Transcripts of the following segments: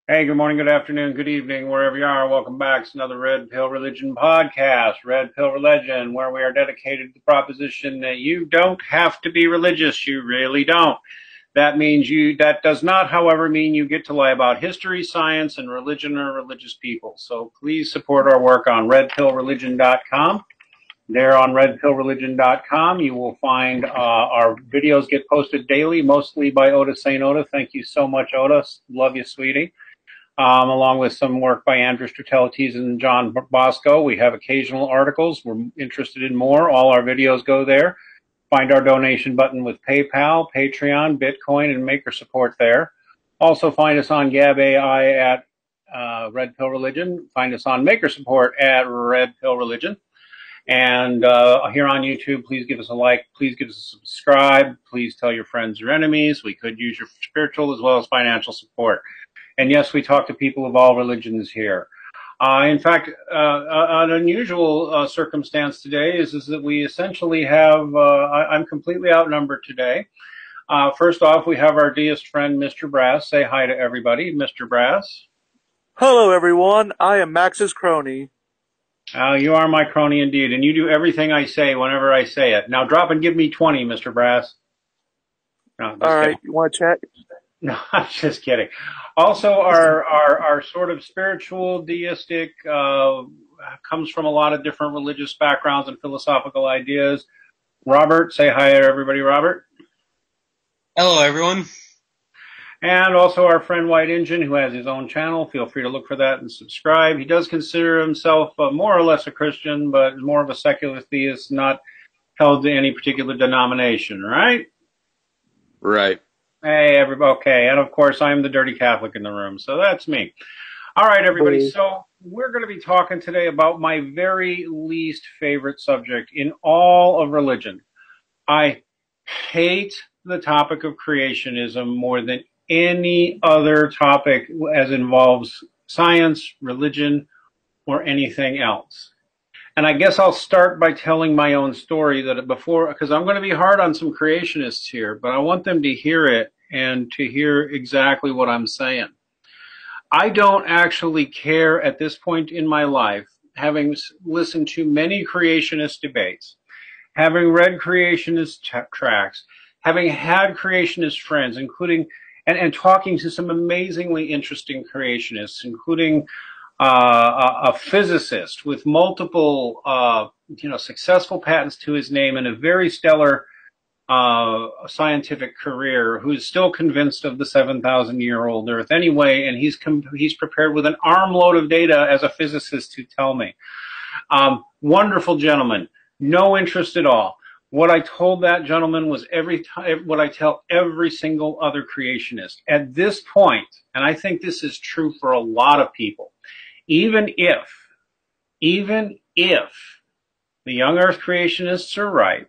Hey, good morning, good afternoon, good evening, wherever you are. Welcome back to another Red Pill Religion podcast, Red Pill Religion, where we are dedicated to the proposition that you don't have to be religious. You really don't. That does not, however, mean you get to lie about history, science, and religion or religious people. So please support our work on redpillreligion.com. There on redpillreligion.com, you will find our videos get posted daily, mostly by Oda St. Oda. Thank you so much, Oda. Love you, sweetie. Along with some work by Andrew Strutelites and John Bosco. We have occasional articles. We're interested in more. All our videos go there. Find our donation button with PayPal, Patreon, Bitcoin, and Maker support there. Also find us on Gab AI at Red Pill Religion. Find us on Maker support at Red Pill Religion. And here on YouTube, please give us a like. Please give us a subscribe. Please tell your friends, your enemies. We could use your spiritual as well as financial support. And yes, we talk to people of all religions here. In fact, an unusual circumstance today is that we essentially have, I'm completely outnumbered today. First off, we have our deist friend, Mr. Brass. Say hi to everybody, Mr. Brass. Hello, everyone. I am Max's crony. You are my crony indeed, and you do everything I say whenever I say it. Now drop and give me 20, Mr. Brass. No, all right, kidding. You want to chat? No, I'm just kidding. Also, our sort of spiritual, deistic, comes from a lot of different religious backgrounds and philosophical ideas. Robert, say hi to everybody, Robert. Hello, everyone. And also our friend White Engine, who has his own channel. Feel free to look for that and subscribe. He does consider himself more or less a Christian, but more of a secular theist, not held to any particular denomination, right? Right. Hey, everybody. Okay, and of course, I'm the dirty Catholic in the room, so that's me. All right, everybody. So we're going to be talking today about my very least favorite subject in all of religion. I hate the topic of creationism more than any other topic as involves science, religion, or anything else. And I guess I'll start by telling my own story that because I'm going to be hard on some creationists here, but I want them to hear it and to hear exactly what I'm saying. I don't actually care at this point in my life, having listened to many creationist debates, having read creationist tracts, having had creationist friends, including, and talking to some amazingly interesting creationists, including a physicist with multiple, successful patents to his name and a very stellar scientific career, who's still convinced of the 7,000-year-old Earth anyway, and he's prepared with an armload of data as a physicist to tell me. Wonderful gentleman, no interest at all. What I told that gentleman was what I tell every single other creationist. At this point, and I think this is true for a lot of people, even if the young Earth creationists are right,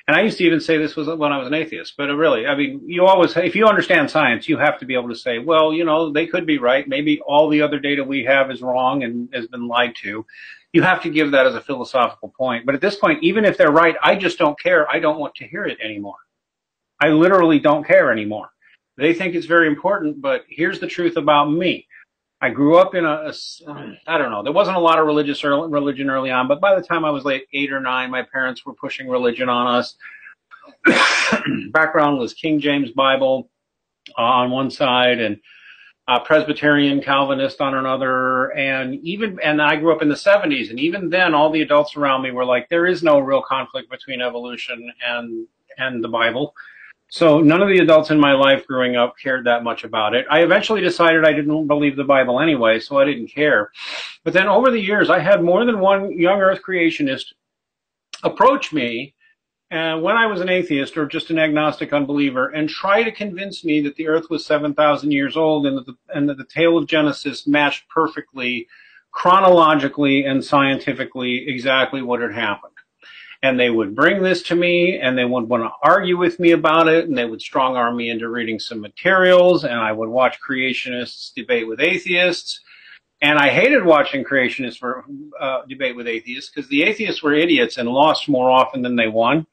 and I used to even say this was when I was an atheist, but really, I mean, if you understand science, you have to be able to say, well, they could be right. Maybe all the other data we have is wrong and has been lied to. You have to give that as a philosophical point. But at this point, even if they're right, I just don't care. I don't want to hear it anymore. I literally don't care anymore. They think it's very important, but here's the truth about me. I grew up in I don't know, there wasn't a lot of religion early on, but by the time I was like 8 or 9, my parents were pushing religion on us. Background was King James Bible on one side and Presbyterian Calvinist on another, and I grew up in the 70s, and even then all the adults around me were like, there is no real conflict between evolution and the Bible. So none of the adults in my life growing up cared that much about it. I eventually decided I didn't believe the Bible anyway, so I didn't care. But then over the years, I had more than one young Earth creationist approach me when I was an atheist or just an agnostic unbeliever and try to convince me that the Earth was 7,000 years old and that the tale of Genesis matched perfectly, chronologically and scientifically exactly what had happened. And they would bring this to me, and they would want to argue with me about it, and they would strong-arm me into reading some materials, and I would watch creationists debate with atheists. And I hated watching creationists debate with atheists, because the atheists were idiots and lost more often than they won.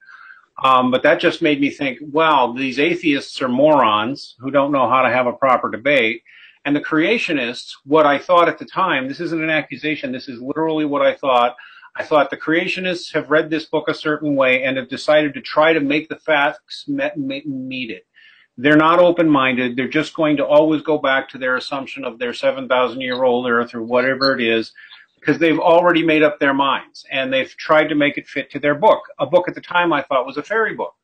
But that just made me think, wow, these atheists are morons who don't know how to have a proper debate. And the creationists, what I thought at the time, this isn't an accusation, this is literally what I thought. I thought the creationists have read this book a certain way and have decided to try to make the facts meet it. They're not open-minded. They're just going to always go back to their assumption of their 7,000-year-old Earth or whatever it is, because they've already made up their minds, and they've tried to make it fit to their book. A book at the time I thought was a fairy book.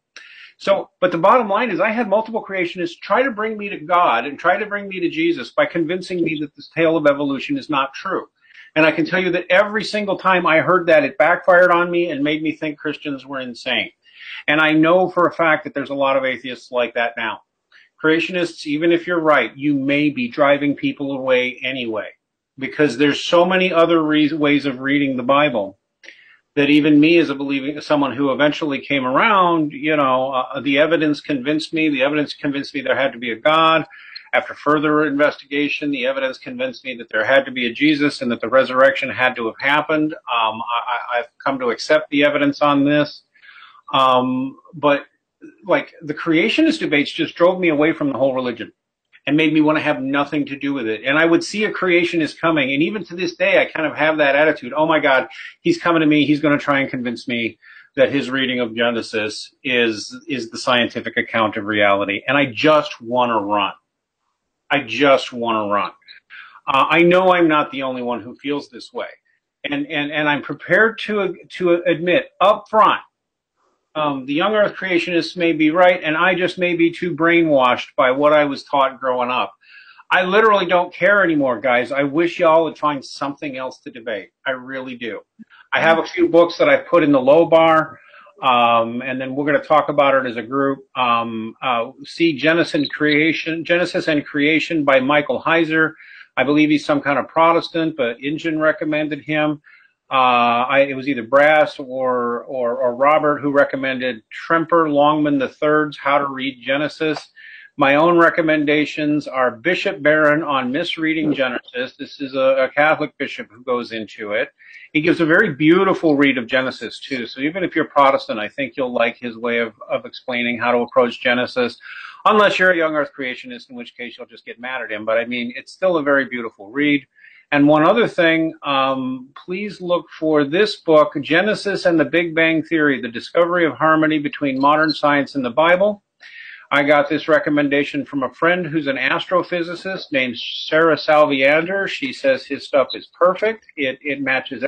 So, but the bottom line is I had multiple creationists try to bring me to God and try to bring me to Jesus by convincing me that this tale of evolution is not true. And I can tell you that every single time I heard that, it backfired on me and made me think Christians were insane. And I know for a fact that there's a lot of atheists like that now. Creationists, even if you're right, you may be driving people away anyway, because there's so many other ways of reading the Bible that even me as a believing, someone who eventually came around, the evidence convinced me there had to be a God. After further investigation, the evidence convinced me that there had to be a Jesus and that the resurrection had to have happened. I've come to accept the evidence on this. But like the creationist debates just drove me away from the whole religion and made me want to have nothing to do with it. And I would see a creationist coming, and even to this day, I kind of have that attitude. Oh my God, he's coming to me. He's going to try and convince me that his reading of Genesis is the scientific account of reality. And I just want to run. I know I'm not the only one who feels this way. And I'm prepared to admit up front, the young earth creationists may be right, and I just may be too brainwashed by what I was taught growing up. I literally don't care anymore, guys. I wish y'all would find something else to debate. I really do. I have a few books that I put in the low bar, and then we're going to talk about it as a group. See Genesis and Creation by Michael Heiser. I believe he's some kind of Protestant, but Injun recommended him. It was either Brass or Robert who recommended Tremper Longman III's How to Read Genesis. My own recommendations are Bishop Barron on Misreading Genesis. This is a Catholic bishop who goes into it. He gives a very beautiful read of Genesis too. So even if you're Protestant, I think you'll like his way of explaining how to approach Genesis. Unless you're a young earth creationist, in which case you'll just get mad at him. But I mean, it's still a very beautiful read. And one other thing, please look for this book, Genesis and the Big Bang Theory, The Discovery of Harmony Between Modern Science and the Bible. I got this recommendation from a friend who's an astrophysicist named Sarah Salviander. She says his stuff is perfect. It matches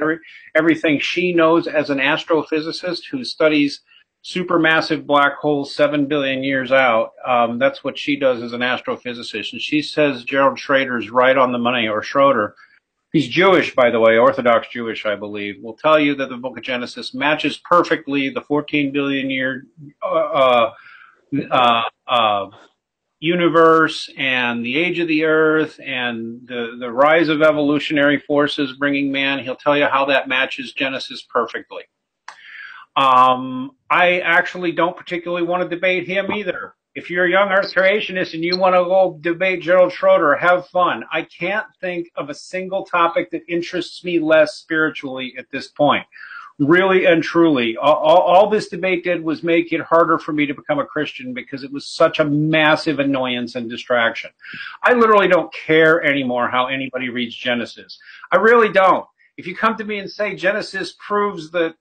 everything she knows as an astrophysicist who studies supermassive black holes 7 billion years out. That's what she does as an astrophysicist. And she says Gerald Schrader's right on the money, or Schroeder. He's Jewish, by the way, Orthodox Jewish, I believe. Will tell you that the book of Genesis matches perfectly the 14 billion year universe and the age of the earth and the rise of evolutionary forces bringing man. He'll tell you how that matches Genesis perfectly. I actually don't particularly want to debate him either. If you're a young earth creationist and you want to go debate Gerald Schroeder, have fun. I can't think of a single topic that interests me less spiritually at this point. Really and truly, all this debate did was make it harder for me to become a Christian because it was such a massive annoyance and distraction. I literally don't care anymore how anybody reads Genesis. I really don't. If you come to me and say Genesis proves that,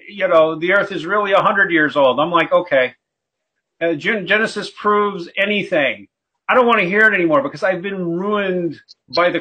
the earth is really 100 years old, I'm like, okay. Genesis proves anything. I don't want to hear it anymore because I've been ruined by the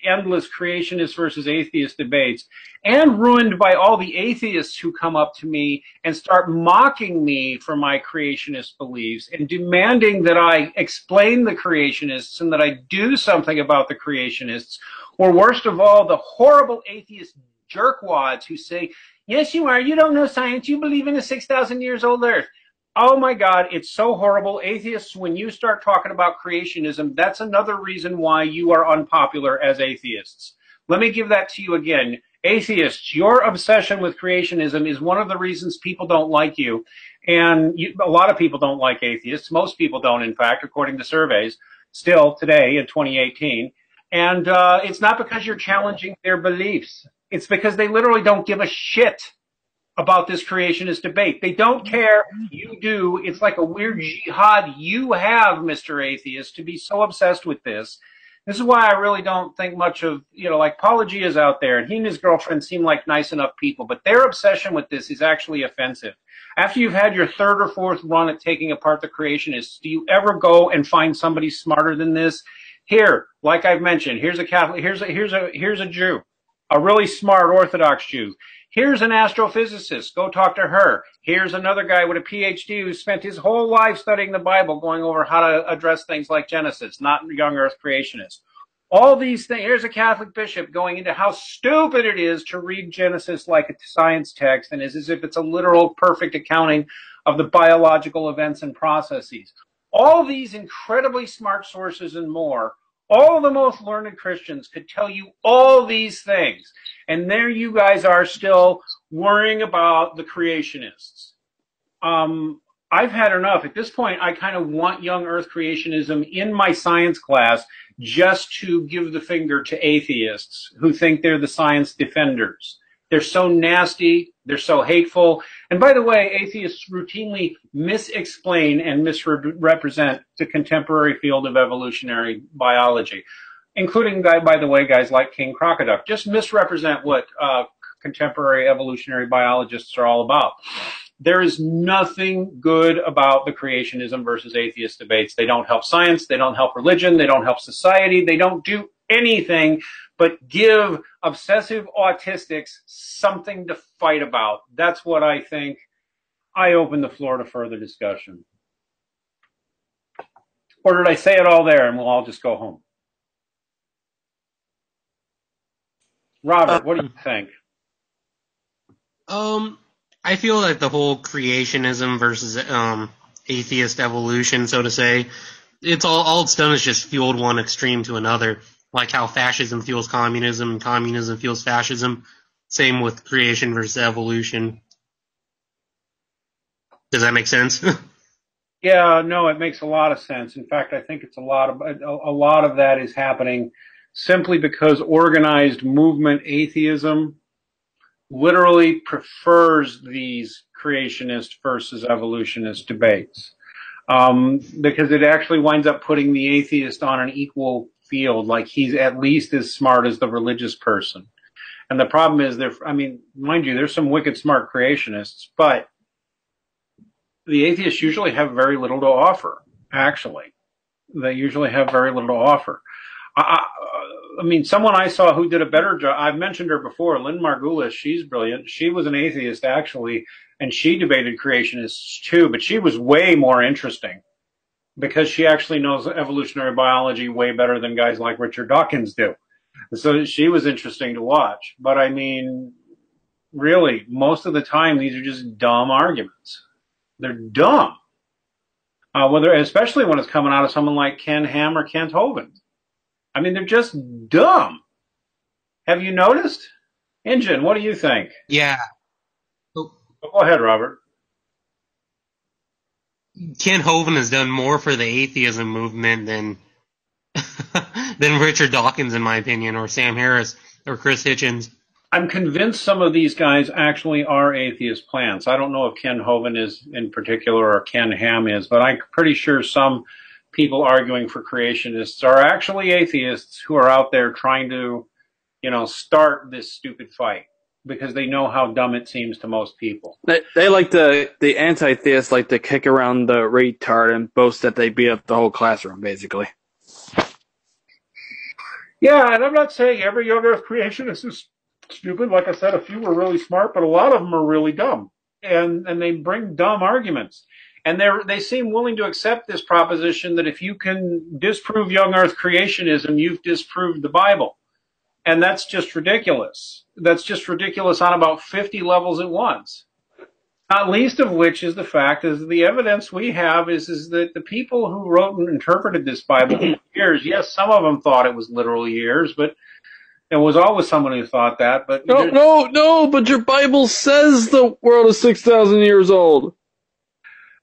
endless creationist versus atheist debates, and ruined by all the atheists who come up to me and start mocking me for my creationist beliefs and demanding that I explain the creationists and that I do something about the creationists. Or worst of all, the horrible atheist jerkwads who say, yes, you are. You don't know science. You believe in a 6,000 years old earth. Oh my God, it's so horrible. Atheists, when you start talking about creationism, that's another reason why you are unpopular as atheists. Let me give that to you again. Atheists, your obsession with creationism is one of the reasons people don't like you. And a lot of people don't like atheists. Most people don't, in fact, according to surveys, still today in 2018. And it's not because you're challenging their beliefs. It's because they literally don't give a shit about this creationist debate. They don't care. You do. It's like a weird jihad you have, Mr. Atheist, to be so obsessed with this This is why I really don't think much of, like Paulo G is out there, and he and his girlfriend seem like nice enough people, but their obsession with this is actually offensive. After you've had your third or fourth run at taking apart the creationists, do you ever go and find somebody smarter than this? Here, like I've mentioned, here's a Catholic, here's a Jew, a really smart Orthodox Jew. Here's an astrophysicist. Go talk to her. Here's another guy with a PhD who spent his whole life studying the Bible, going over how to address things like Genesis, not young earth creationists. All these things. Here's a Catholic bishop going into how stupid it is to read Genesis like a science text and as if it's a literal perfect accounting of the biological events and processes. All these incredibly smart sources and more, all the most learned Christians could tell you all these things. And there you guys are still worrying about the creationists. I've had enough. At this point, I kind of want young earth creationism in my science class just to give the finger to atheists who think they're the science defenders. They're so nasty. They're so hateful. And by the way, atheists routinely misexplain and misrepresent the contemporary field of evolutionary biology, including, by the way, guys like King Crocoduck. Just misrepresent what contemporary evolutionary biologists are all about. There is nothing good about the creationism versus atheist debates. They don't help science. They don't help religion. They don't help society. They don't do anything but give obsessive autistics something to fight about. That's what I think. I open the floor to further discussion. Or did I say it all there and we'll all just go home? Robert, what do you think? I feel like the whole creationism versus atheist evolution, so to say, it's all it's done is just fueled one extreme to another. Like how fascism fuels communism and communism fuels fascism. Same with creation versus evolution. Does that make sense? Yeah, no, it makes a lot of sense. In fact, I think it's a lot of that is happening simply because organized movement atheism literally prefers these creationist versus evolutionist debates, because it actually winds up putting the atheist on an equal field, like he's at least as smart as the religious person. And the problem is, mind you, there's some wicked smart creationists, but the atheists usually have very little to offer, actually. They usually have very little to offer. Someone I saw who did a better job, I've mentioned her before, Lynn Margulis, she's brilliant. She was an atheist, actually, and she debated creationists, too, but she was way more interesting because she actually knows evolutionary biology way better than guys like Richard Dawkins do. So she was interesting to watch. But, really, most of the time, these are just dumb arguments. They're dumb. Especially when it's coming out of someone like Ken Ham or Kent Hovind. They're just dumb. Have you noticed? Injun, what do you think? Yeah. Go ahead, Robert. Ken Hovind has done more for the atheism movement than than Richard Dawkins, in my opinion, or Sam Harris, or Chris Hitchens. I'm convinced some of these guys actually are atheist plants. I don't know if Ken Hovind is in particular or Ken Ham is, but I'm pretty sure some people arguing for creationists are actually atheists who are out there trying to, start this stupid fight because they know how dumb it seems to most people. They like the anti-theists like to kick around the retard and boast that they beat up the whole classroom, basically. Yeah, and I'm not saying every young earth creationist is stupid. Like I said, a few were really smart, but a lot of them are really dumb. And they bring dumb arguments. And they seem willing to accept this proposition that if you can disprove young earth creationism, you've disproved the Bible. And that's just ridiculous. That's just ridiculous on about 50 levels at once. Not least of which is the fact is the evidence we have is that the people who wrote and interpreted this Bible for years, yes, some of them thought it was literal years, but there was always someone who thought that. But no, but your Bible says the world is 6,000 years old.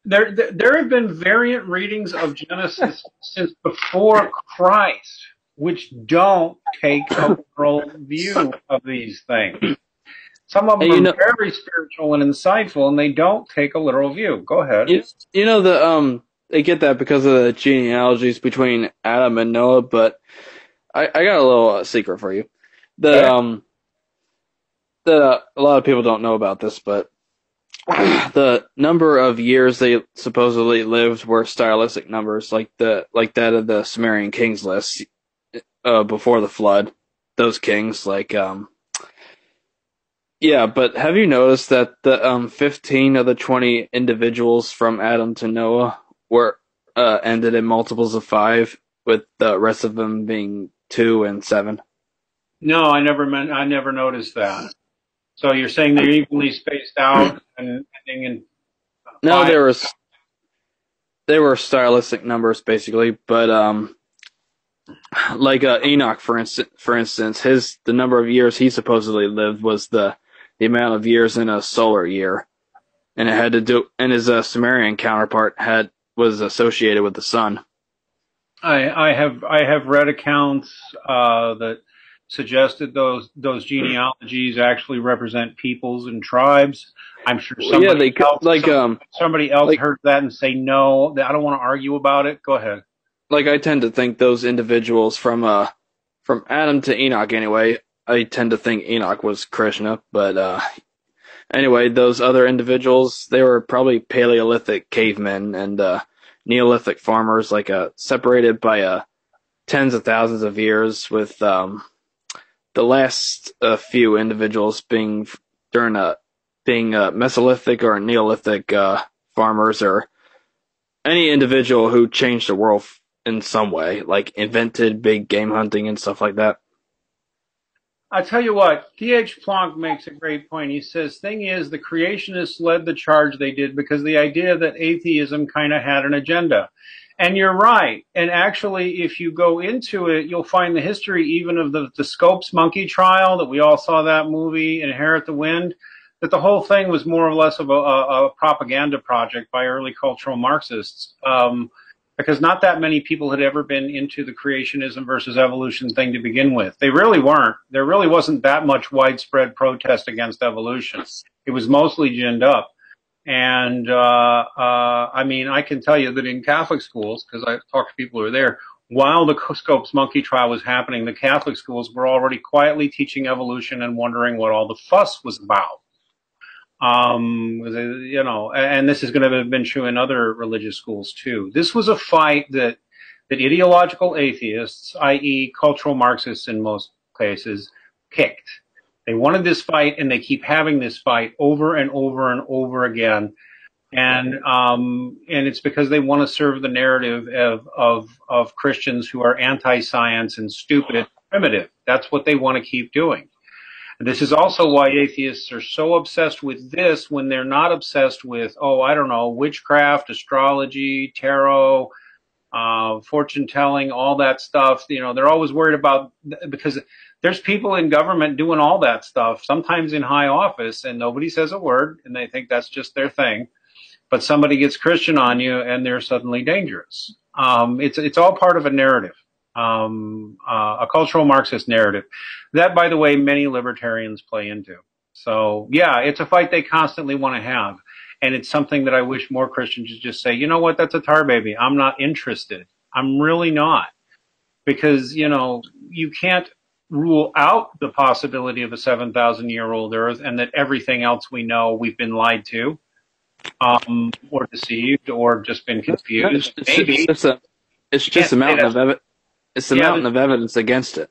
There have been variant readings of Genesis since before Christ, which don't take a literal view of these things. Some of them are very spiritual and insightful, and they don't take a literal view. Go ahead. They get that because of the genealogies between Adam and Noah, but I got a little secret for you. Okay. That a lot of people don't know about this, but the number of years they supposedly lived were stylistic numbers, like that of the Sumerian kings list before the flood. Those kings, yeah. But have you noticed that the 15 of the 20 individuals from Adam to Noah were ended in multiples of 5, with the rest of them being 2 and 7? No, I never noticed that. So you're saying they're evenly spaced out and ending in No, 5? they were stylistic numbers basically, but like Enoch, for instance, the number of years he supposedly lived was the amount of years in a solar year, and it had to do, and his Sumerian counterpart was associated with the sun. I have read accounts that suggested those genealogies actually represent peoples and tribes. I'm sure somebody else heard that and say no. I don't want to argue about it. Go ahead. Like, I tend to think those individuals from Adam to Enoch anyway. I tend to think Enoch was Krishna, but anyway, those other individuals, they were probably Paleolithic cavemen and Neolithic farmers, separated by tens of thousands of years, with the last few individuals being Mesolithic or Neolithic farmers, or any individual who changed the world in some way, like invented big game hunting and stuff like that. I tell you what, D.H. Planck makes a great point. He says, thing is, the creationists led the charge they did because the idea that atheism kind of had an agenda. And you're right. And actually, if you go into it, you'll find the history even of the Scopes monkey trial, that we all saw that movie, Inherit the Wind, that the whole thing was more or less of a propaganda project by early cultural Marxists. Because not that many people had ever been into the creationism versus evolution thing to begin with. They really weren't. There really wasn't that much widespread protest against evolution. It was mostly ginned up. And, I mean, I can tell you that in Catholic schools, because I've talked to people who are there, while the Scopes monkey trial was happening, the Catholic schools were already quietly teaching evolution and wondering what all the fuss was about. You know, and this is going to have been true in other religious schools too. This was a fight that ideological atheists, i.e. cultural Marxists in most cases, picked. They wanted this fight, and they keep having this fight over and over and over again. And it's because they want to serve the narrative of Christians who are anti-science and stupid and primitive. That's what they want to keep doing. This is also why atheists are so obsessed with this when they're not obsessed with, I don't know, witchcraft, astrology, tarot, fortune telling, all that stuff. You know, they're always worried about, because there's people in government doing all that stuff, sometimes in high office, and nobody says a word, and they think that's just their thing. But somebody gets Christian on you, and they're suddenly dangerous. It's all part of a narrative. A cultural Marxist narrative that, by the way, many libertarians play into. So yeah, it's a fight they constantly want to have. And it's something that I wish more Christians would just say, you know what, that's a tar baby. I'm not interested. I'm really not. Because, you know, you can't rule out the possibility of a 7,000-year-old Earth and that everything else we know we've been lied to, or deceived, or just been confused. Maybe. It's just a mountain of evidence. It's the mountain of evidence against it.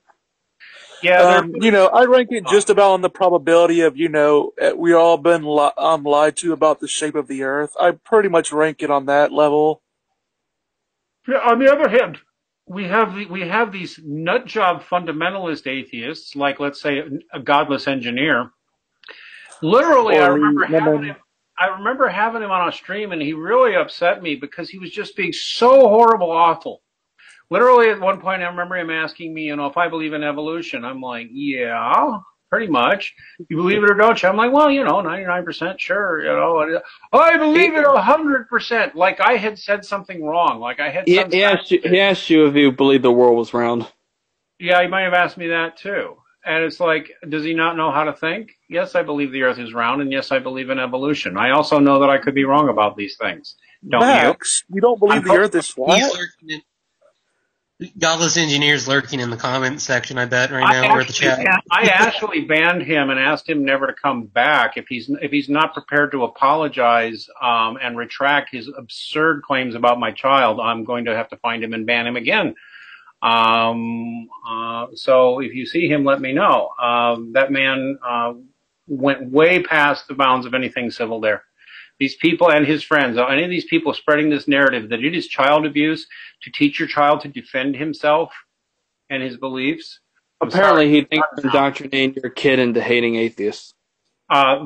Yeah, you know, I rank it just about on the probability of, you know, we all been lied to about the shape of the Earth. I pretty much rank it on that level. Yeah, on the other hand, we have these nut job fundamentalist atheists, like, let's say, a godless engineer. Literally, I remember having him on a stream, and he really upset me because he was just being so horrible, awful. Literally, at one point, I remember him asking me, you know, if I believe in evolution. I'm like, yeah, pretty much. You believe it or don't you? I'm like, well, you know, 99% sure, you know. I believe it 100%. Like I had said something wrong. Like I had. He asked you if you believed the world was round. Yeah, he might have asked me that too. And it's like, does he not know how to think? Yes, I believe the Earth is round, and yes, I believe in evolution. I also know that I could be wrong about these things. Don't Max, you don't believe the Earth is flat? Godless engineers lurking in the comment section, I bet, right now, or the chat. I actually banned him and asked him never to come back if he's not prepared to apologize and retract his absurd claims about my child. I'm going to have to find him and ban him again. So if you see him, let me know. That man went way past the bounds of anything civil there. These people and his friends, any of these people spreading this narrative that it is child abuse to teach your child to defend himself and his beliefs. Apparently, he thinks you're indoctrinating your kid into hating atheists.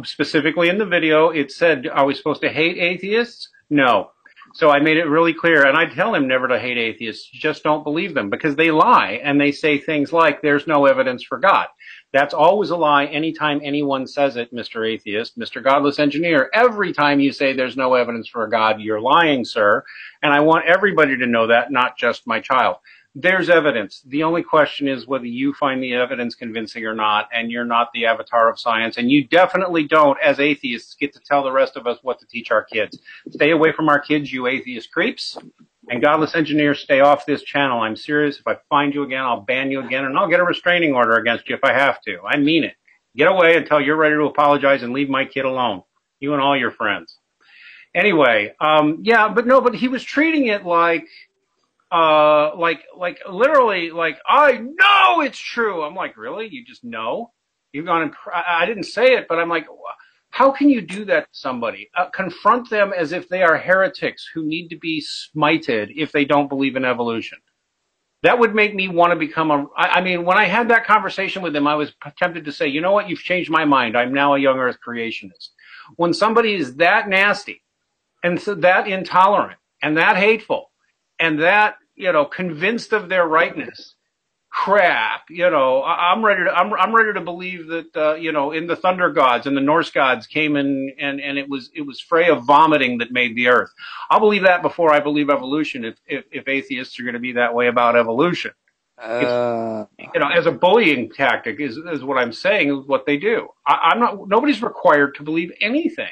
Specifically in the video, it said, are we supposed to hate atheists? No. So I made it really clear, and I tell him never to hate atheists. Just don't believe them, because they lie, and they say things like, there's no evidence for God. That's always a lie anytime anyone says it, Mr. Atheist, Mr. Godless Engineer. Every time you say there's no evidence for a God, you're lying, sir. And I want everybody to know that, not just my child. There's evidence. The only question is whether you find the evidence convincing or not, and you're not the avatar of science. And you definitely don't, as atheists, get to tell the rest of us what to teach our kids. Stay away from our kids, you atheist creeps. And Godless Engineers, stay off this channel. I'm serious. If I find you again, I'll ban you again, and I'll get a restraining order against you if I have to. I mean it. Get away until you're ready to apologize and leave my kid alone. You and all your friends. Anyway, but he was treating it like literally, like, I know it's true. I'm like, really? You just know? You've gone and, I didn't say it, but I'm like, how can you do that to somebody? Confront them as if they are heretics who need to be smited if they don't believe in evolution. That would make me want to become I mean, when I had that conversation with him, I was tempted to say, you know what? You've changed my mind. I'm now a young earth creationist. When somebody is that nasty and so that intolerant and that hateful and that, convinced of their rightness, crap, I'm ready to believe that, in the thunder gods and the Norse gods came in and it was Freya vomiting that made the earth. I'll believe that before I believe evolution if atheists are going to be that way about evolution. As a bullying tactic is what I'm saying, is what they do. Nobody's required to believe anything.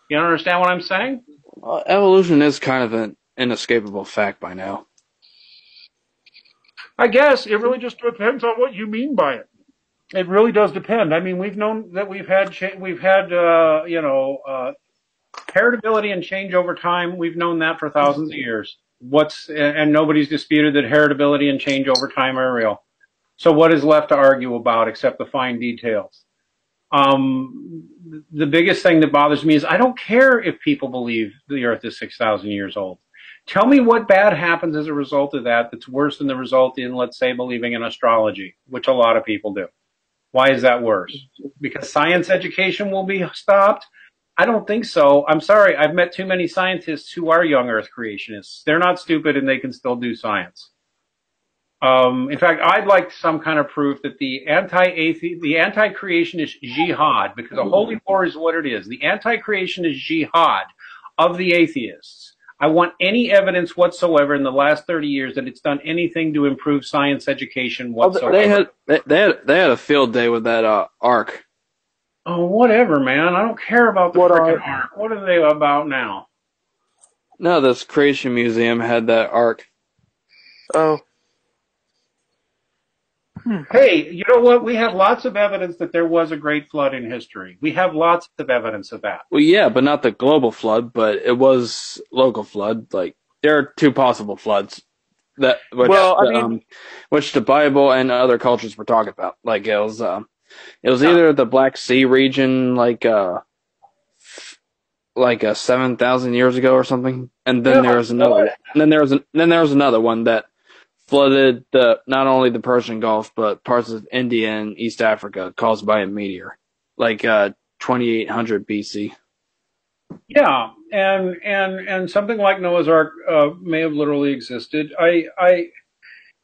You understand what I'm saying? Evolution is kind of an inescapable fact by now. I guess it really just depends on what you mean by it. It really does depend. I mean, we've known that we've had heritability and change over time. We've known that for thousands of years. And nobody's disputed that heritability and change over time are real. So what is left to argue about except the fine details? The biggest thing that bothers me is I don't care if people believe the Earth is 6,000 years old. Tell me what bad happens as a result of that that's worse than the result in, let's say, believing in astrology, which a lot of people do. Why is that worse? Because science education will be stopped? I don't think so. I'm sorry. I've met too many scientists who are young Earth creationists. They're not stupid and they can still do science. In fact, I'd like some kind of proof that the anti-creationist jihad, because a holy war is what it is. The anti-creationist jihad of the atheists. I want any evidence whatsoever in the last 30 years that it's done anything to improve science education whatsoever. They had a field day with that ark. Oh, whatever, man. I don't care about the freaking ark. What are they about now? No, this Creation Museum had that ark. Oh. Hey, you know what? We have lots of evidence that there was a great flood in history. We have lots of evidence of that. Well, yeah, but not the global flood, but it was local flood. Like, there are two possible floods which the Bible and other cultures were talking about. Like, it was either the Black Sea region, like 7,000 years ago or something, and then there was another. And then there was another one that flooded not only the Persian Gulf, but parts of India and East Africa caused by a meteor, like 2800 BC. Yeah, and something like Noah's Ark may have literally existed.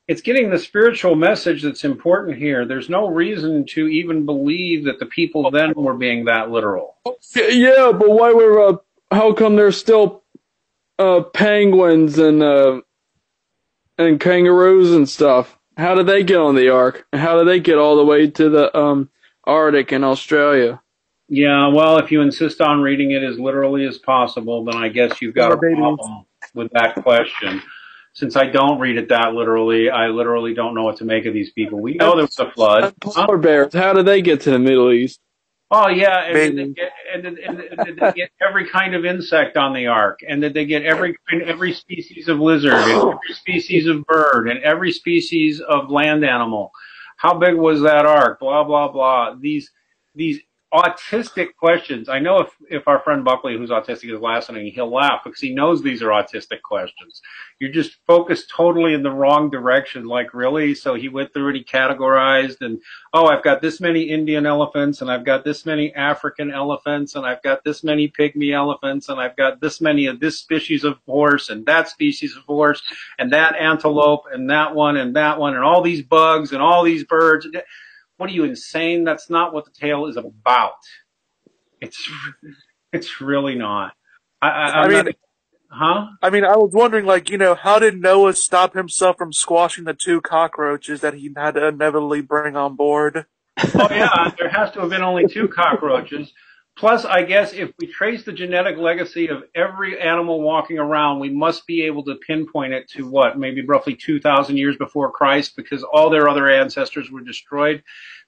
It's getting the spiritual message that's important here. There's no reason to even believe that the people then were being that literal. Yeah, but how come there's still penguins and kangaroos and stuff? How did they get on the ark? And how did they get all the way to the Arctic in Australia? Yeah, well, if you insist on reading it as literally as possible, then I guess you've got a problem with that question. since I don't read it that literally, I literally don't know what to make of these people. We know there was a flood. Polar bears, how did they get to the Middle East? Oh yeah, and did they get every kind of insect on the ark, and did they get every species of lizard, and every species of bird, and every species of land animal? How big was that ark? Blah blah blah. These autistic questions. I know if our friend Buckley, who's autistic, is listening, he'll laugh because he knows these are autistic questions. You're just focused totally in the wrong direction. Like, really? So he went through and he categorized, and I've got this many Indian elephants, and I've got this many African elephants, and I've got this many pygmy elephants, and I've got this many of this species of horse, and that species of horse, and that antelope, and that one, and all these bugs, and all these birds. What are you, insane? That's not what the tale is about. It's really not. I was wondering, like, how did Noah stop himself from squashing the 2 cockroaches that he had to inevitably bring on board? Oh yeah, there has to have been only 2 cockroaches. Plus, I guess if we trace the genetic legacy of every animal walking around, we must be able to pinpoint it to maybe roughly 2,000 years before Christ, because all their other ancestors were destroyed.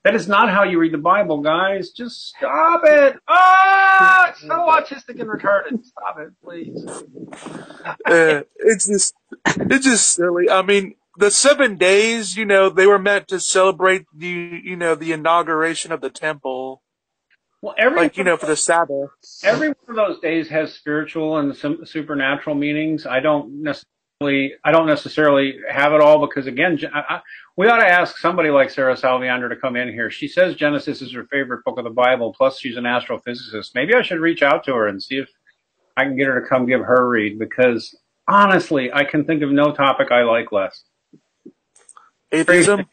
That is not how you read the Bible, guys. Just stop it. It's so autistic and retarded. Stop it, please. It's just silly. I mean, the 7 days, they were meant to celebrate the inauguration of the temple. Well, for the Sabbath. Every one of those days has spiritual and supernatural meanings. I don't necessarily have it all, because again, we ought to ask somebody like Sarah Salviander to come in here. She says Genesis is her favorite book of the Bible, plus she's an astrophysicist. Maybe I should reach out to her and see if I can get her to come give her read, because honestly, I can think of no topic I like less. Atheism?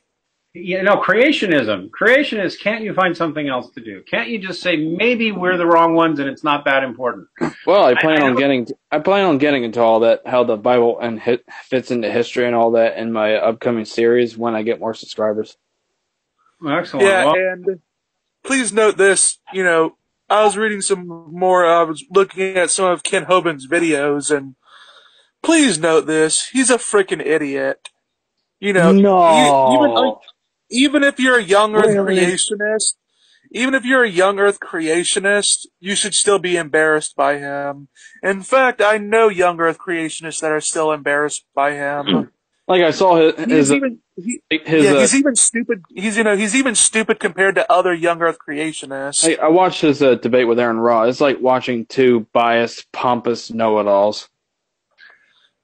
Creationism. Creationists, can't you find something else to do? Can't you just say maybe we're the wrong ones and it's not that important? Well, I plan on getting into all that, how the Bible fits into history and all that in my upcoming series when I get more subscribers. Excellent. Yeah, and please note this, I was reading some more, I was looking at some of Ken Hoban's videos, and please note this, he's a freaking idiot. No. Even if you're a young Earth creationist, you should still be embarrassed by him. In fact, I know young Earth creationists that are still embarrassed by him. Like, I saw he's even stupid. He's even stupid compared to other young Earth creationists. I watched his debate with Aaron Ra. It's like watching 2 biased, pompous know-it-alls.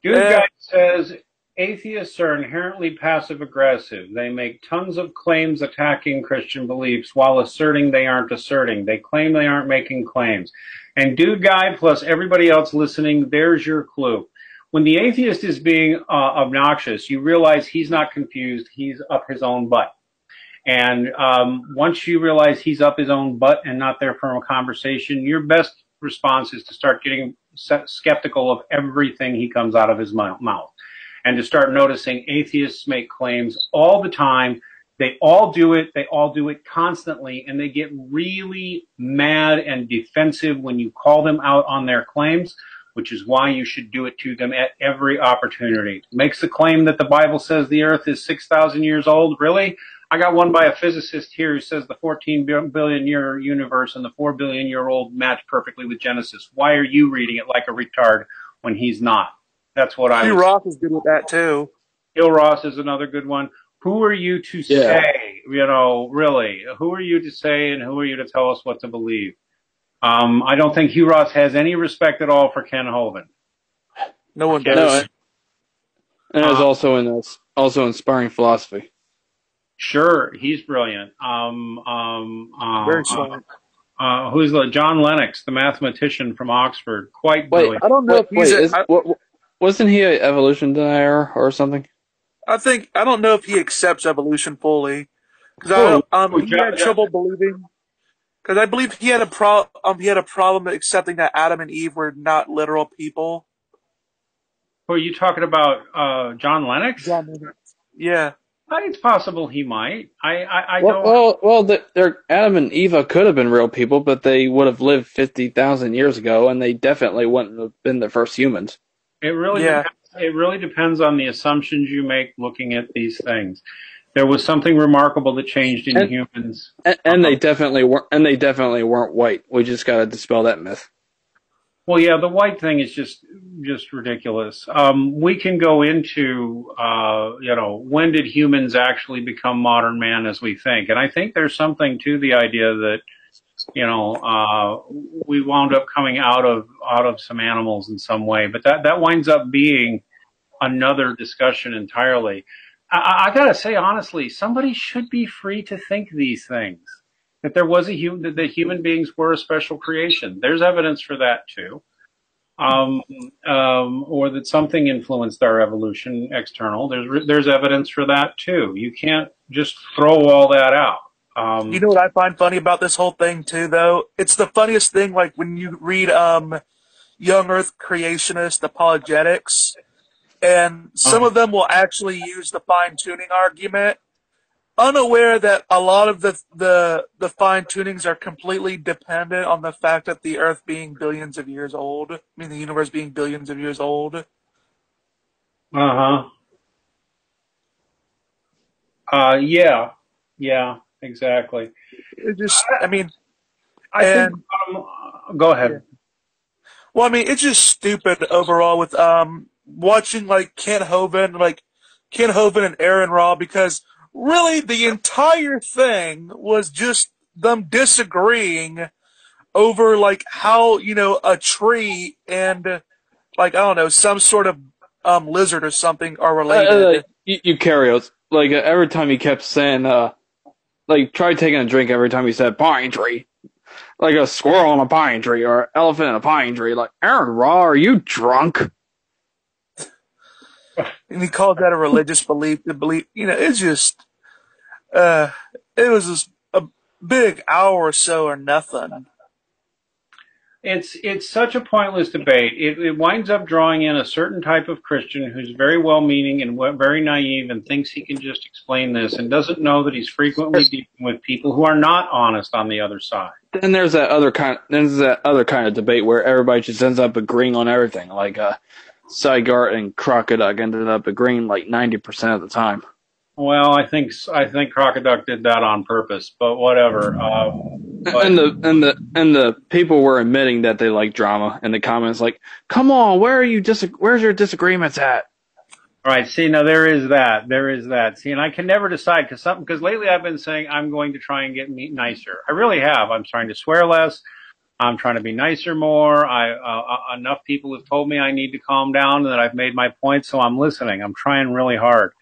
Dude guy says atheists are inherently passive-aggressive. They make tons of claims attacking Christian beliefs while asserting they aren't asserting. They claim they aren't making claims. And Dude Guy plus everybody else listening, there's your clue. When the atheist is being obnoxious, you realize he's not confused. He's up his own butt. And once you realize he's up his own butt and not there for a conversation, your best response is to start getting skeptical of everything he comes out of his mouth. And to start noticing atheists make claims all the time. They all do it. They all do it constantly. And they get really mad and defensive when you call them out on their claims, which is why you should do it to them at every opportunity. Makes a claim that the Bible says the earth is 6,000 years old. Really? I got one by a physicist here who says the 14 billion year universe and the 4 billion year old match perfectly with Genesis. Why are you reading it like a retard when he's not? That's what I. Hugh Ross is good with that too. Hugh Ross is another good one. Who are you to say? Really? Who are you to say, and who are you to tell us what to believe? I don't think Hugh Ross has any respect at all for Ken Hovind. No one does. And it's also inspiring philosophy. Sure, he's brilliant. Very smart. Who's John Lennox, the mathematician from Oxford? Quite brilliant. I don't know if he's wasn't he an evolution denier or something? I don't know if he accepts evolution fully, because he had trouble believing. Because I believe he had a problem accepting that Adam and Eve were not literal people. Who are you talking about? John Lennox? John Lennox. Yeah. It's possible he might. Adam and Eva could have been real people, but they would have lived 50,000 years ago, and they definitely wouldn't have been the first humans. It really depends it really depends on the assumptions you make looking at these things. There was something remarkable that changed in humans, and they definitely weren't. And they definitely weren't white. We just got to dispel that myth. Well, yeah, the white thing is just ridiculous. We can go into, when did humans actually become modern man as we think? And I think there's something to the idea that, we wound up coming out of some animals in some way, but that winds up being another discussion entirely. I gotta say, honestly, somebody should be free to think these things. That there was that human beings were a special creation. There's evidence for that too. Or that something influenced our evolution external. There's evidence for that too. You can't just throw all that out. You know what I find funny about this whole thing too, though? It's the funniest thing, like when you read Young Earth Creationist Apologetics, and some of them will actually use the fine-tuning argument, unaware that a lot of the fine-tunings are completely dependent on the fact that the Earth being billions of years old. I mean, the universe being billions of years old. Yeah, exactly. It just, I mean, I think, go ahead. Yeah. Well, I mean, it's just stupid overall with watching like Kent Hovind and Aaron Raw, because really the entire thing was just them disagreeing over like how, a tree and like, I don't know, some sort of lizard or something are related. Eukaryotes. Like every time he kept saying, try taking a drink every time he said pine tree. Like a squirrel on a pine tree or an elephant in a pine tree. Like, Aaron Raw, are you drunk? And he called that a religious belief. To believe, it's just, it was just a big hour or so or nothing. It's such a pointless debate. It winds up drawing in a certain type of Christian who's very well-meaning and very naive and thinks he can just explain this and doesn't know that he's frequently dealing with people who are not honest on the other side. Then there's that other kind of debate where everybody just ends up agreeing on everything. Like Sygart and Crocoduck ended up agreeing like 90% of the time. Well, I think Crocoduck did that on purpose, but whatever. And the people were admitting that they like drama in the comments, like, come on, where's your disagreements at? All right, see, now there is that. See, and I can never decide because lately I've been saying I'm going to try and get nicer. I really have. I'm trying to swear less. I'm trying to be nicer more. Enough people have told me I need to calm down and that I've made my point, so I'm listening. I'm trying really hard.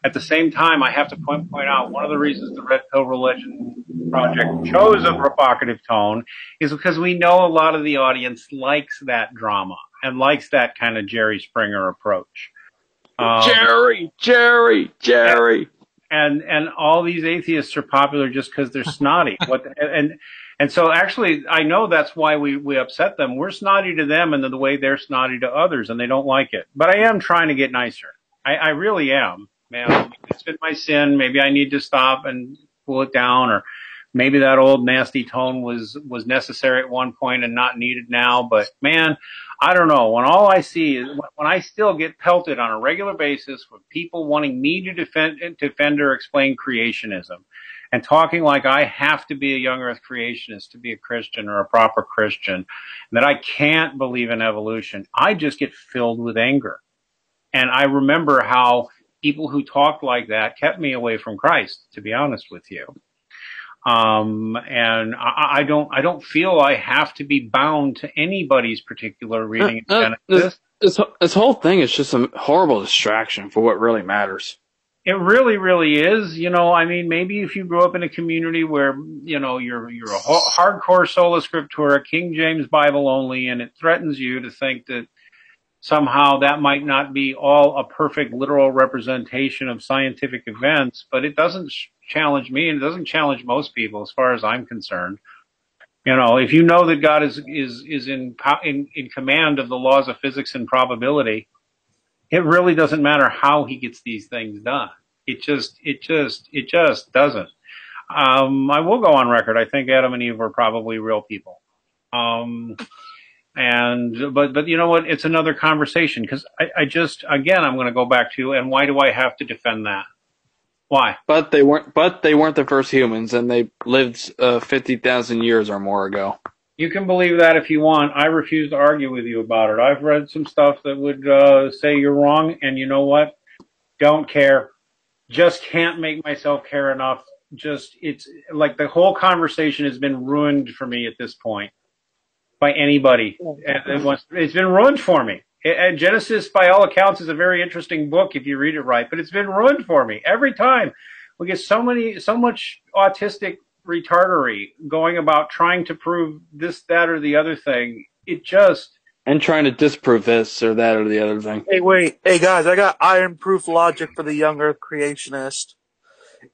At the same time, I have to point out one of the reasons the Red Pill Religion Project chose a provocative tone is because we know a lot of the audience likes that drama and likes that kind of Jerry Springer approach. Jerry. And all these atheists are popular just because they're snotty. And so actually, I know that's why we upset them. We're snotty to them and the way they're snotty to others, and they don't like it. But I am trying to get nicer. I really am. Man, it's been my sin. Maybe I need to stop and cool it down, or maybe that old nasty tone was necessary at one point and not needed now. But man, I don't know. When all I see is when I still get pelted on a regular basis with people wanting me to defend or explain creationism and talking like I have to be a young earth creationist to be a Christian or a proper Christian, and that I can't believe in evolution, I just get filled with anger. And I remember how people who talked like that kept me away from Christ, to be honest with you. And I don't feel I have to be bound to anybody's particular reading of Genesis. This whole thing is just a horrible distraction for what really matters. It really, really is. I mean, maybe if you grew up in a community where, you're a hardcore sola scriptura, King James Bible only, and it threatens you to think that somehow that might not be all a perfect literal representation of scientific events, but it doesn't challenge me, and it doesn't challenge most people as far as I'm concerned. If you know that God is in command of the laws of physics and probability, it really doesn't matter how he gets these things done. It just doesn't. I will go on record. I think Adam and Eve were probably real people. But you know what? It's another conversation because I just, again, I'm going to go back to, and why do I have to defend that? Why? But they weren't the first humans, and they lived 50,000 years or more ago. You can believe that if you want. I refuse to argue with you about it. I've read some stuff that would say you're wrong, and you know what? Don't care. Just can't make myself care enough. It's like the whole conversation has been ruined for me at this point by anybody. It's been ruined for me. And Genesis, by all accounts, is a very interesting book if you read it right, but it's been ruined for me every time. We get so much autistic retardery going about trying to prove this, that, or the other thing. And trying to disprove this or that or the other thing. Hey, wait. Hey, guys, I got iron-proof logic for the young Earth creationist.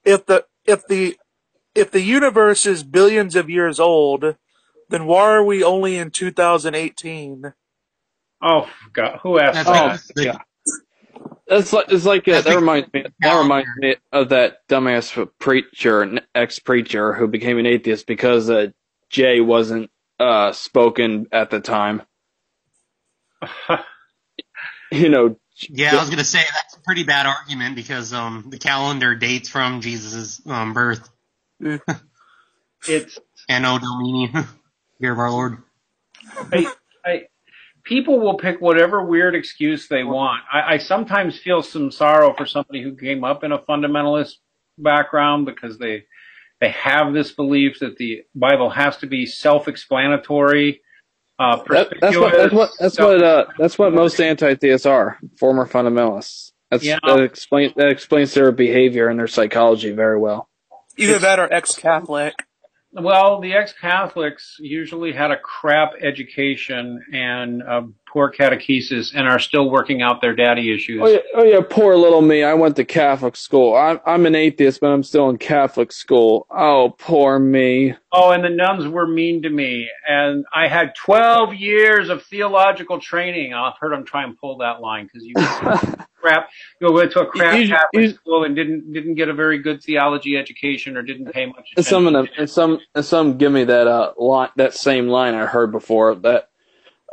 If the universe is billions of years old, then why are we only in 2018? Oh God! Who asked that? Yeah. That reminds me of that dumbass preacher, ex-preacher, who became an atheist because Jay wasn't spoken at the time. Yeah, I was gonna say that's a pretty bad argument because the calendar dates from Jesus' birth. It's Anno Domini, year of our Lord. People will pick whatever weird excuse they want. I sometimes feel some sorrow for somebody who came up in a fundamentalist background because they have this belief that the Bible has to be self-explanatory. That's what most anti-theists are. Former fundamentalists. That explains their behavior and their psychology very well. Either that or ex-Catholic. Well, the ex-Catholics usually had a crap education and poor catechesis and are still working out their daddy issues. Oh yeah, poor little me. I went to Catholic school. I'm an atheist, but I'm still in Catholic school. Oh, poor me. Oh, and the nuns were mean to me. And I had 12 years of theological training. I've heard them try and pull that line because you went to a crap Catholic school and didn't get a very good theology education or didn't pay much attention. Some give me that same line I heard before. That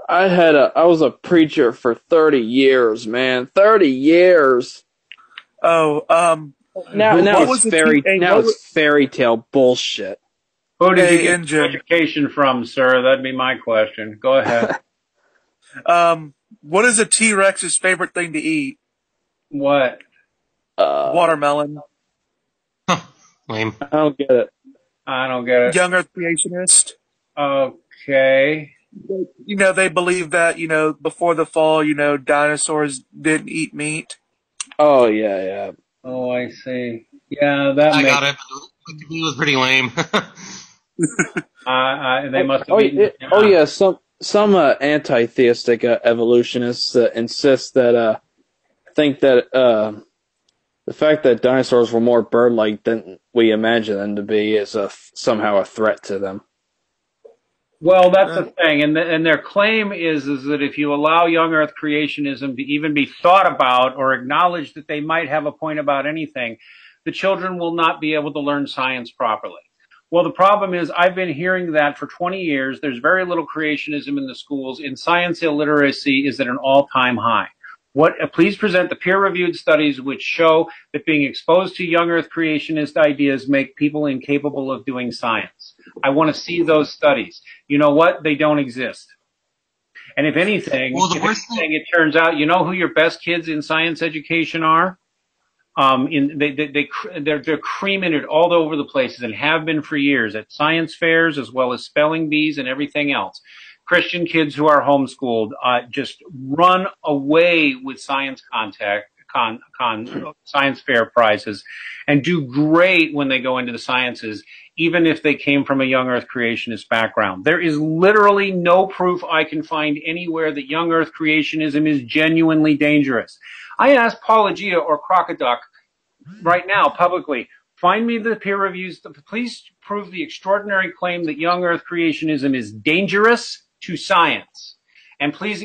I was a preacher for 30 years, man. 30 years. Oh, now it's fairy tale bullshit. Who did you get your education from, sir? That'd be my question. Go ahead. What is a T-Rex's favorite thing to eat? What? Watermelon. Lame. I don't get it. Young Earth creationist. Okay. They believe that, before the fall, dinosaurs didn't eat meat. Oh, yeah. Oh, I see. Yeah, I got it. It was pretty lame. They must have eaten it. Oh, yeah, some anti-theistic evolutionists insist that think that the fact that dinosaurs were more bird-like than we imagine them to be is somehow a threat to them. Well, that's the thing, and their claim is that if you allow young Earth creationism to even be thought about or acknowledge that they might have a point about anything, the children will not be able to learn science properly. Well, the problem is I've been hearing that for 20 years. There's very little creationism in the schools, and science illiteracy is at an all-time high. Please present the peer-reviewed studies which show that being exposed to young Earth creationist ideas make people incapable of doing science. I want to see those studies. You know what? They don't exist. And if anything, it turns out, you know who your best kids in science education are? They're creaming it all over the places and have been for years at science fairs as well as spelling bees and everything else. Christian kids who are homeschooled just run away with science science fair prizes and do great when they go into the sciences, even if they came from a young Earth creationist background. There is literally no proof I can find anywhere that young Earth creationism is genuinely dangerous. I asked Paulogia or Crocoduck right now publicly, find me the peer reviews. Please prove the extraordinary claim that young Earth creationism is dangerous to science. And please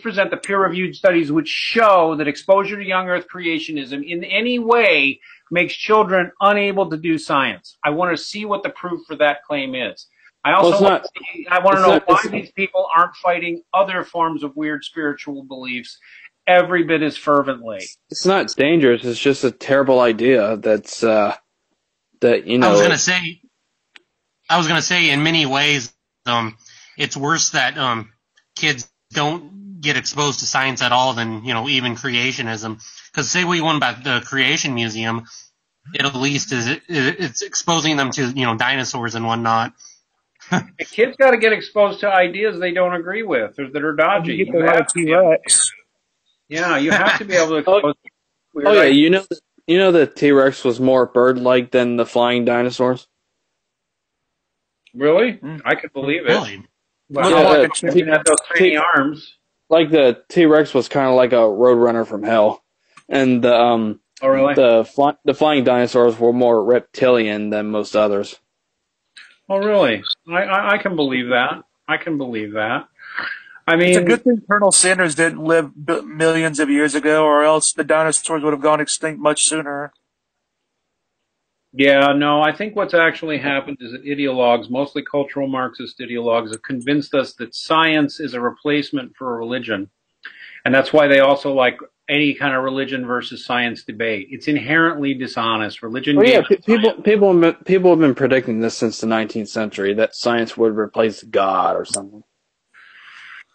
present the peer-reviewed studies which show that exposure to young Earth creationism in any way makes children unable to do science. I want to see what the proof for that claim is. I also Well, I want to know why these people aren't fighting other forms of weird spiritual beliefs every bit as fervently. It's not dangerous. It's just a terrible idea. That's that you know. I was gonna say, in many ways, it's worse that kids don't get exposed to science at all than even creationism. Because say what you want about the Creation Museum, it at least it's exposing them to dinosaurs and whatnot. The kids got to get exposed to ideas they don't agree with or that are dodgy. You get the right T-Rex. Yeah, you have to be able to expose. Yeah, you know that T-Rex was more bird-like than the flying dinosaurs. Really? I could believe it. Really? Well, he had those tiny arms. Like the T-Rex was kind of like a roadrunner from hell, and oh, really? the flying dinosaurs were more reptilian than most others. Oh, really? I can believe that. I can believe that. I mean, it's a good thing Colonel Sanders didn't live millions of years ago, or else the dinosaurs would have gone extinct much sooner. Yeah, no, I think what's actually happened is that ideologues, mostly cultural Marxist ideologues, have convinced us that science is a replacement for a religion. And that's why they also like any kind of religion versus science debate. It's inherently dishonest. Religion. Well, yeah, people have been predicting this since the 19th century, that science would replace God or something.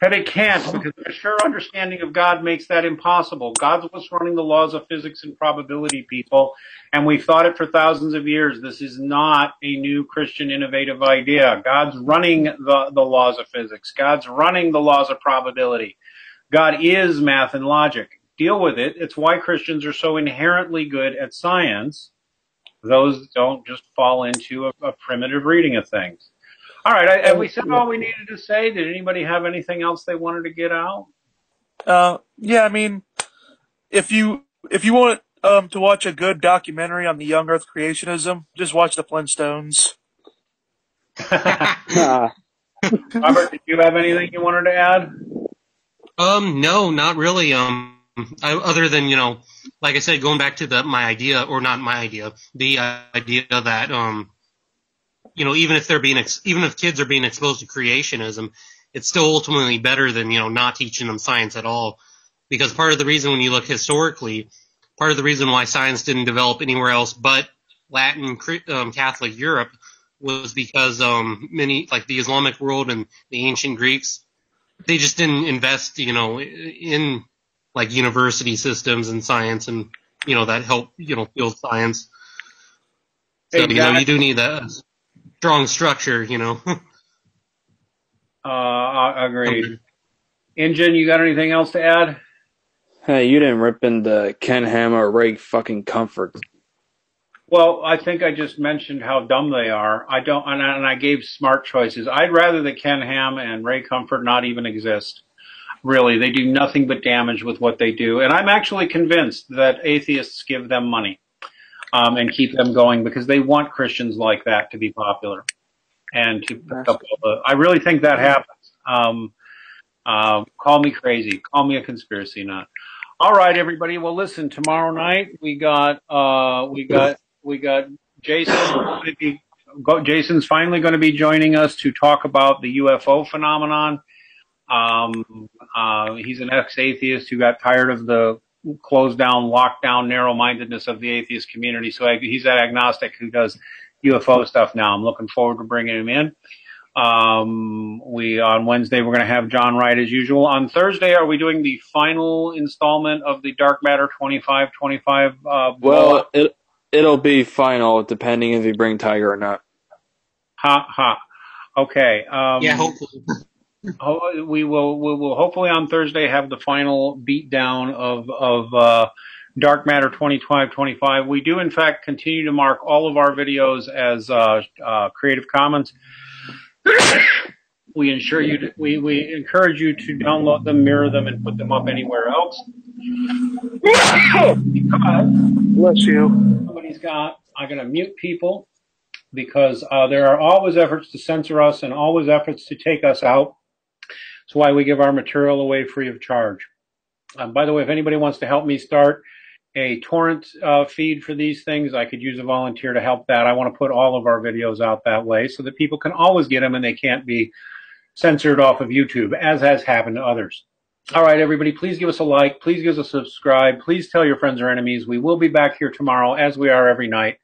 But it can't, because a sure understanding of God makes that impossible. God's what's running the laws of physics and probability, people, and we've thought it for thousands of years. This is not a new Christian innovative idea. God's running the laws of physics. God's running the laws of probability. God is math and logic. Deal with it. It's why Christians are so inherently good at science. Those don't just fall into a primitive reading of things. All right, have we said all we needed to say? Did anybody have anything else they wanted to get out? Yeah, I mean, if you want to watch a good documentary on the young Earth creationism, just watch the Flintstones. Robert, did you have anything you wanted to add? No, not really. Other than like I said, going back to the idea that even if kids are being exposed to creationism, it's still ultimately better than not teaching them science at all. Because part of the reason, when you look historically, part of the reason why science didn't develop anywhere else but Latin Catholic Europe was because many, like the Islamic world and the ancient Greeks, they just didn't invest in like university systems and science and that help build science. So Exactly. you do need that strong structure, Agreed. Ingen, you got anything else to add? Hey, you didn't rip into Ken Ham or Ray fucking Comfort. Well, I think I just mentioned how dumb they are. I don't, and I gave smart choices. I'd rather that Ken Ham and Ray Comfort not even exist. Really, they do nothing but damage with what they do. And I'm actually convinced that atheists give them money and keep them going because they want Christians like that to be popular and to pick up all the. I really think that happens. Call me crazy. Call me a conspiracy nut. All right, everybody. Well, listen. Tomorrow night we got Jason. Jason's finally going to be joining us to talk about the UFO phenomenon. He's an ex-atheist who got tired of the closed down, locked down, narrow-mindedness of the atheist community. So he's that agnostic who does UFO stuff now. I'm looking forward to bringing him in. On Wednesday, we're going to have John Wright as usual. On Thursday, are we doing the final installment of the Dark Matter 2525? Well, it'll be final depending if you bring Tiger or not. Okay. Yeah, hopefully. We will hopefully on Thursday have the final beatdown of Dark Matter 2525. We do in fact continue to mark all of our videos as Creative Commons. We encourage you to download them, mirror them, and put them up anywhere else. Because bless you. I'm going to mute people because there are always efforts to censor us and always efforts to take us out. That's why we give our material away free of charge. By the way, if anybody wants to help me start a torrent feed for these things, I could use a volunteer to help that. I want to put all of our videos out that way so that people can always get them and they can't be censored off of YouTube, as has happened to others. All right, everybody, please give us a like. Please give us a subscribe. Please tell your friends or enemies. We will be back here tomorrow, as we are every night.